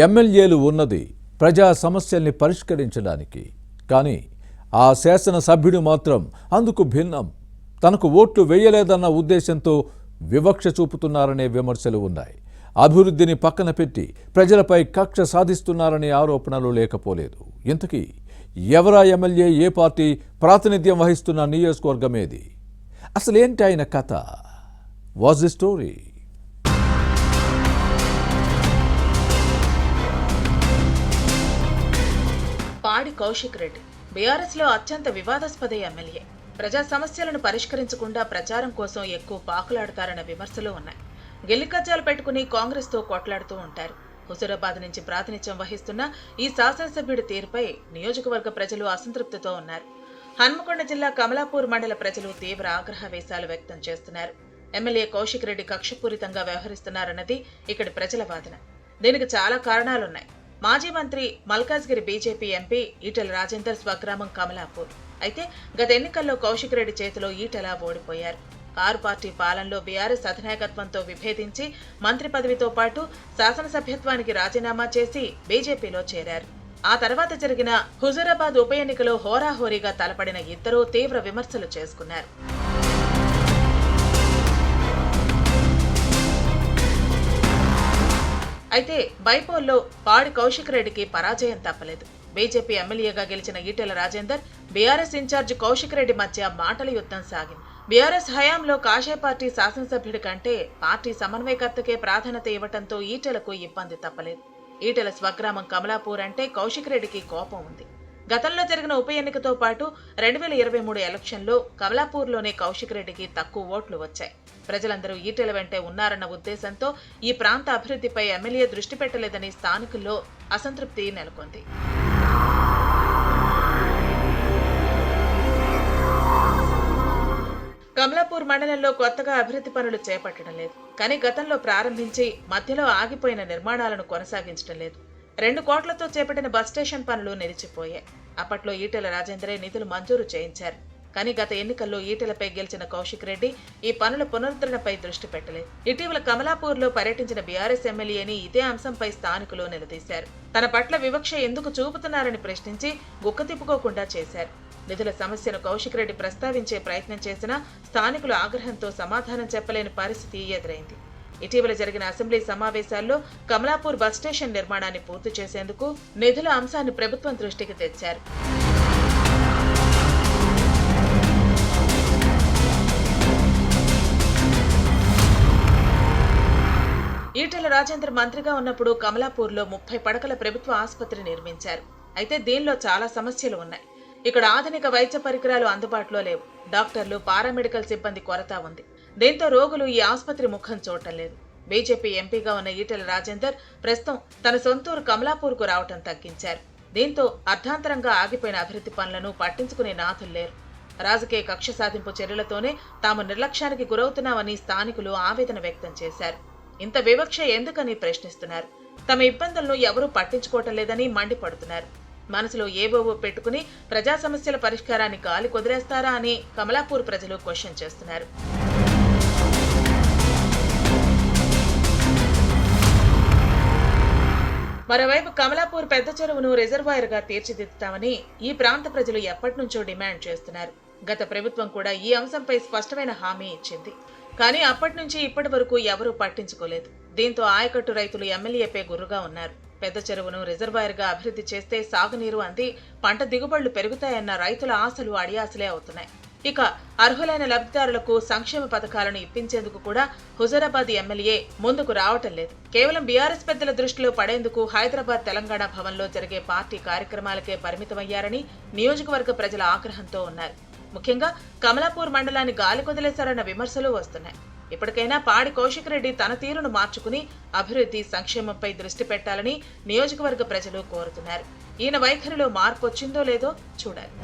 ఎమ్మెల్యేలు ఉన్నది ప్రజా సమస్యల్ని పరిష్కరించడానికి. కానీ ఆ శాసనసభ్యుడు మాత్రం అందుకు భిన్నం. తనకు ఓట్లు వేయలేదన్న ఉద్దేశంతో వివక్ష చూపుతున్నారనే విమర్శలు ఉన్నాయి. అభివృద్ధిని పక్కన పెట్టి ప్రజలపై కక్ష సాధిస్తున్నారనే ఆరోపణలు లేకపోలేదు. ఇంతకీ ఎవరా ఎమ్మెల్యే, ఏ పార్టీ ప్రాతినిధ్యం వహిస్తున్న నియోజకవర్గమేది? అసలేంటి ఆయన కథ? Was the story? పాడి కౌశిక్ రెడ్డి బీఆర్ఎస్ లో అత్యంత వివాదాస్పద ఎమ్మెల్యే. ప్రజా సమస్యలను పరిష్కరించకుండా ప్రచారం కోసం ఎక్కువ పాకులాడతారన్న విమర్శలు ఉన్నాయి. గెల్లికజ్జాలు పెట్టుకుని కాంగ్రెస్ తో కొట్లాడుతూ ఉంటారు. హుజూరాబాద్ నుంచి ప్రాతినిధ్యం వహిస్తున్న ఈ శాసనసభ్యుడి తీరుపై నియోజకవర్గ ప్రజలు అసంతృప్తితో ఉన్నారు. హన్మకొండ జిల్లా కమలాపూర్ మండల ప్రజలు తీవ్ర ఆగ్రహవేశాలు వ్యక్తం చేస్తున్నారు. ఎమ్మెల్యే కౌశిక్ రెడ్డి కక్షపూరితంగా వ్యవహరిస్తున్నారన్నది ఇక్కడి ప్రజల వాదన. దీనికి చాలా కారణాలున్నాయి. మాజీ మంత్రి మల్కాజ్గిరి బీజేపీ ఎంపీ ఈటెల రాజేందర్ స్వగ్రామం కమలాపూర్. అయితే గత ఎన్నికల్లో కౌశిక్ రెడ్డి చేతిలో ఈటెల ఓడిపోయారు. కారు పార్టీ పాలనలో బీఆర్ఎస్ అధినాయకత్వంతో విభేదించి మంత్రి పదవితో పాటు శాసనసభ్యత్వానికి రాజీనామా చేసి బీజేపీలో చేరారు. ఆ తర్వాత జరిగిన హుజూరాబాద్ ఉప ఎన్నికలో హోరాహోరీగా తలపడిన ఇద్దరూ తీవ్ర విమర్శలు చేసుకున్నారు. అయితే బైపోల్లో పాడి కౌశిక్ రెడ్డికి పరాజయం తప్పలేదు. బీజేపీ ఎమ్మెల్యేగా గెలిచిన ఈటెల రాజేందర్, బీఆర్ఎస్ ఇన్ఛార్జి కౌశిక్ రెడ్డి మధ్య మాటల యుద్ధం సాగింది. బీఆర్ఎస్ హయాంలో కాషాయ పార్టీ శాసనసభ్యుడి కంటే పార్టీ సమన్వయకర్తకే ప్రాధాన్యత ఇవ్వడంతో ఈటెలకు ఇబ్బంది తప్పలేదు. ఈటెల స్వగ్రామం కమలాపూర్ అంటే కౌశిక్ రెడ్డికి కోపం ఉంది. గతంలో జరిగిన ఉప ఎన్నికతో పాటు 2023 ఎలక్షన్లో కమలాపూర్లోనే కౌశిక్ రెడ్డికి తక్కువ ఓట్లు వచ్చాయి. ప్రజలందరూ ఈటెల వెంటే ఉన్నారన్న ఉద్దేశంతో ఈ ప్రాంత అభివృద్ధిపై ఎమ్మెల్యే దృష్టి పెట్టలేదని స్థానికుల్లో అసంతృప్తి నెలకొంది. కమలాపూర్ మండలంలో కొత్తగా అభివృద్ధి పనులు చేపట్టడం లేదు. కానీ గతంలో ప్రారంభించి మధ్యలో ఆగిపోయిన నిర్మాణాలను కొనసాగించడం లేదు. 2 కోట్లతో చేపట్టిన బస్ స్టేషన్ పనులు నిలిచిపోయాయి. అప్పట్లో ఈటెల రాజేందరే నిధులు మంజూరు చేయించారు. కానీ గత ఎన్నికల్లో ఈటెలపై గెలిచిన కౌశిక్ రెడ్డి ఈ పనుల పునరుద్ధరణపై దృష్టి పెట్టలేదు. ఇటీవల కమలాపూర్లో పర్యటించిన బీఆర్ఎస్ ఎమ్మెల్యేని ఇదే అంశంపై స్థానికులు నిలదీశారు. తన పట్ల వివక్ష ఎందుకు చూపుతున్నారని ప్రశ్నించి గుక్క తిప్పుకోకుండా చేశారు. నిధుల సమస్యను కౌశిక్ రెడ్డి ప్రస్తావించే ప్రయత్నం చేసినా స్థానికులు ఆగ్రహంతో సమాధానం చెప్పలేని పరిస్థితి ఎదురైంది. ఇటీవల జరిగిన అసెంబ్లీ సమావేశాల్లో కమలాపూర్ బస్ స్టేషన్ నిర్మాణాన్ని పూర్తి చేసేందుకు నిధుల అంశాన్ని ప్రభుత్వం దృష్టికి తెచ్చారు. ఈటెల రాజేందర్ మంత్రిగా ఉన్నప్పుడు కమలాపూర్లో 30 పడకల ప్రభుత్వ ఆసుపత్రి నిర్మించారు. అయితే దీనిలో చాలా సమస్యలు ఉన్నాయి. ఇక్కడ ఆధునిక వైద్య పరికరాలు అందుబాటులో లేవు. డాక్టర్లు, పారామెడికల్ సిబ్బంది కొరత ఉంది. దీంతో రోగులు ఈ ఆసుపత్రి ముఖం చూడటం లేదు. బీజేపీ ఎంపీగా ఉన్న ఈటెల రాజేందర్ ప్రస్తుతం తన సొంతూరు కమలాపూర్కు రావటం తగ్గించారు. దీంతో అర్ధాంతరంగా ఆగిపోయిన అభివృద్ధి పనులను పట్టించుకునే నాథులు లేరు. రాజకీయ కక్ష సాధింపు చర్యలతోనే తాము నిర్లక్ష్యానికి గురవుతున్నామని స్థానికులు ఆవేదన వ్యక్తం చేశారు. ఇంత వివక్ష ఎందుకని ప్రశ్నిస్తున్నారు. తమ ఇబ్బందులను ఎవరూ పట్టించుకోవటం లేదని మండిపడుతున్నారు. మనసులో ఏవోవో పెట్టుకుని ప్రజా సమస్యల పరిష్కారాన్ని గాలి కుదిరేస్తారా అని కమలాపూర్ ప్రజలు క్వశ్చన్ చేస్తున్నారు. మరోవైపు కమలాపూర్ పెద్ద చెరువును రిజర్వాయర్ గా తీర్చిదిద్దుతామని ఈ ప్రాంత ప్రజలు ఎప్పటి నుంచో డిమాండ్ చేస్తున్నారు. గత ప్రభుత్వం కూడా ఈ అంశంపై స్పష్టమైన హామీ ఇచ్చింది. కానీ అప్పటి నుంచి ఇప్పటి వరకు ఎవరూ పట్టించుకోలేదు. దీంతో ఆయకట్టు రైతులు ఎమ్మెల్యేపై గుర్రుగా ఉన్నారు. పెద్ద చెరువును రిజర్వాయర్ గా అభివృద్ధి చేస్తే సాగునీరు అంది పంట దిగుబడులు పెరుగుతాయన్న రైతుల ఆశలు అడియాసలే అవుతున్నాయి. ఇక అర్హులైన లబ్ధిదారులకు సంక్షేమ పథకాలను ఇప్పించేందుకు కూడా హుజూరాబాద్ ఎమ్మెల్యే ముందుకు రావటం లేదు. కేవలం బీఆర్ఎస్ పెద్దల దృష్టిలో పడేందుకు హైదరాబాద్ తెలంగాణ భవన్లో జరిగే పార్టీ కార్యక్రమాలకే పరిమితమయ్యారని నియోజకవర్గ ప్రజల ఆగ్రహంతో ఉన్నారు. ముఖ్యంగా కమలాపూర్ మండలాన్ని గాలి కొదిలేశారన్న విమర్శలు వస్తున్నాయి. ఇప్పటికైనా పాడి కౌశిక్ రెడ్డి తన తీరును మార్చుకుని అభివృద్ధి, సంక్షేమంపై దృష్టి పెట్టాలని నియోజకవర్గ ప్రజలు కోరుతున్నారు. ఈయన వైఖరిలో మార్పు వచ్చిందో లేదో చూడాలి.